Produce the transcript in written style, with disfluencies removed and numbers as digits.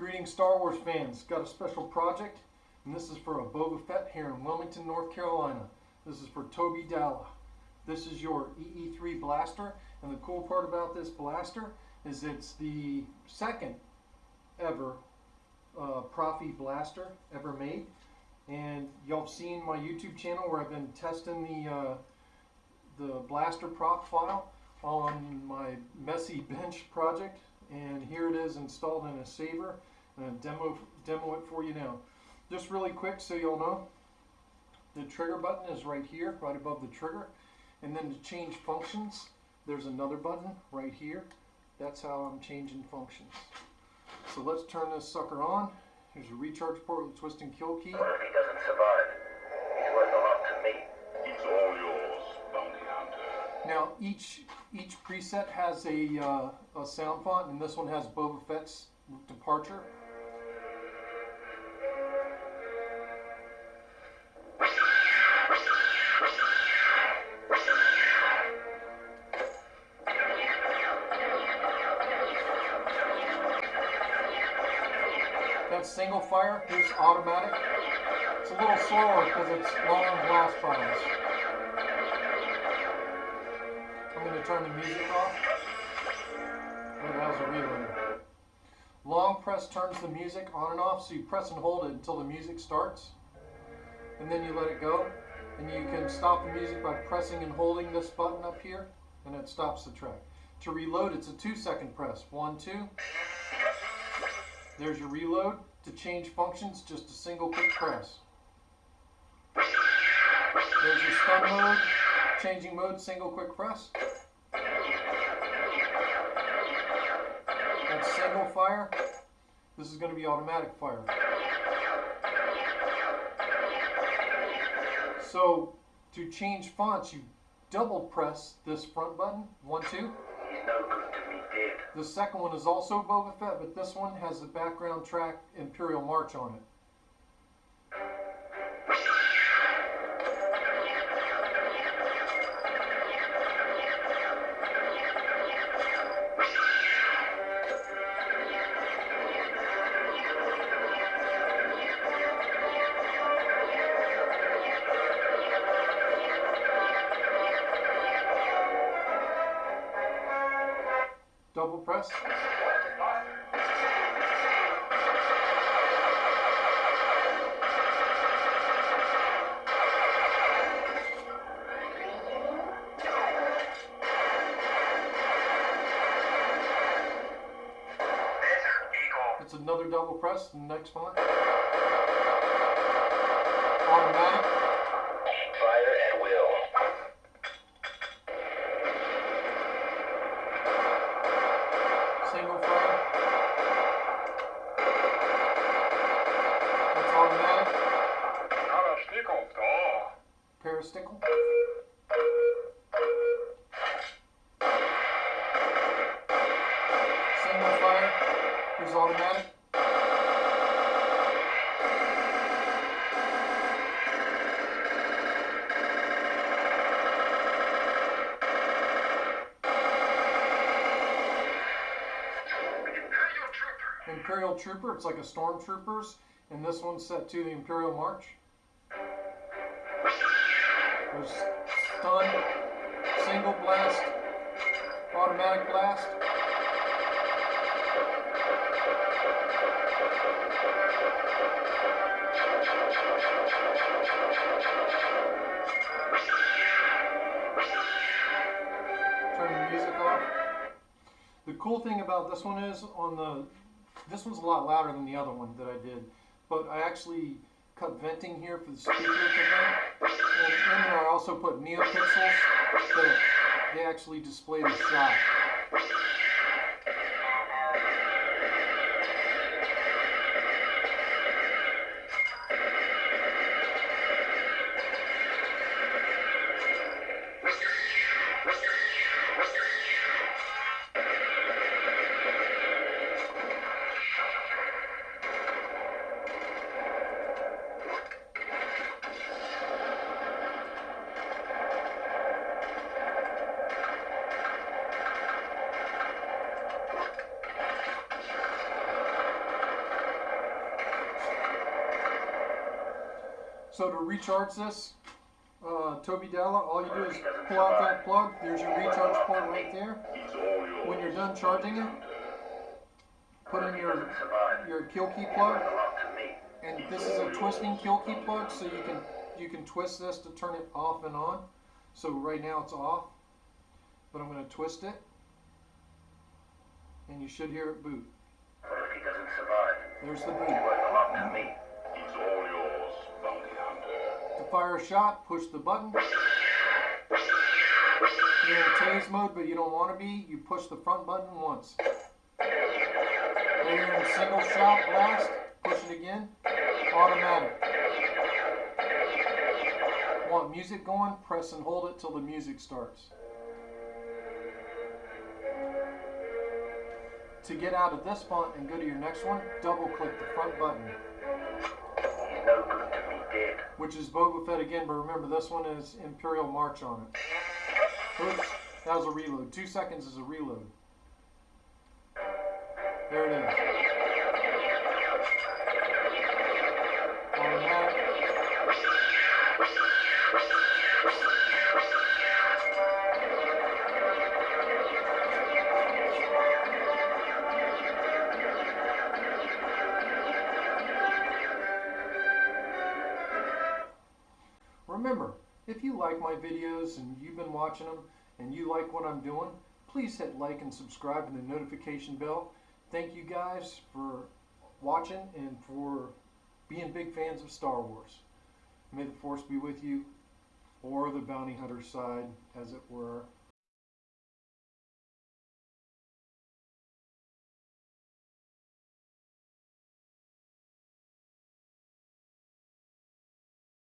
Greetings, Star Wars fans. Got a special project, and this is for a Boba Fett here in Wilmington, North Carolina. This is for Tobi Dala. This is your EE3 blaster, and the cool part about this blaster is it's the second ever Proffie blaster ever made. And y'all have seen my YouTube channel where I've been testing the blaster prop file on my messy bench project, and here it is installed in a saber. And demo it for you now. Just really quick so y'all know, the trigger button is right here, right above the trigger, and then to change functions there's another button right here. That's how I'm changing functions. So let's turn this sucker on. Here's a recharge port with a twist and kill key. What if he doesn't survive? He's worth a lot to me. It's all yours, bounty hunter. Now each preset has a sound font, and this one has Boba Fett's departure. That's single fire. Here's automatic. It's a little slower because it's long blast files. I'm going to turn the music off. It has a reload. Long press turns the music on and off, so you press and hold it until the music starts, and then you let it go. And you can stop the music by pressing and holding this button up here, and it stops the track. To reload, it's a 2-second press. 1, 2. There's your reload. To change functions, just a single quick press. There's your stun mode. Changing mode, single quick press. That's single fire. This is going to be automatic fire. So to change fonts, you double press this front button. 1, 2. He's no good to me dead. The second one is also Boba Fett, but this one has the background track Imperial March on it. Double press. It's another double press, the next font. Automatic. Fire at will. Single fire. That's automatic. Peristickle. Single fire. Here's automatic. Imperial Trooper, it's like a Stormtroopers, and this one's set to the Imperial March. There's stun, single blast, automatic blast. Turn the music off. The cool thing about this one is this one's a lot louder than the other one that I did, but I actually cut venting here for the speaker to vent, and in there I also put neopixels that they actually display the shot. So to recharge this, Tobi Dala, all you do is pull out that plug. There's your recharge port right there. He's all yours. When you're done charging it, put in your kill key plug. And this is a twisting kill key plug, so you can twist this to turn it off and on. So right now it's off, but I'm going to twist it, and you should hear it boot. What if he doesn't survive? There's the He's boot. worth a lot to me. He's all yours, bounty hunter. To fire a shot, push the button. You're in tase mode, but you don't want to be. You push the front button once. When you're in single shot blast, push it again. Automatic. Want music going? Press and hold it till the music starts. To get out of this font and go to your next one, double click the front button. He's no good to me dead. Which is Boba Fett again, but remember this one is Imperial March on it. Oops, that was a reload. 2 seconds is a reload. There it is. Automatic. Remember, if you like my videos and you've been watching them and you like what I'm doing, please hit like and subscribe and the notification bell. Thank you guys for watching and for being big fans of Star Wars. May the Force be with you, or the bounty hunter side, as it were.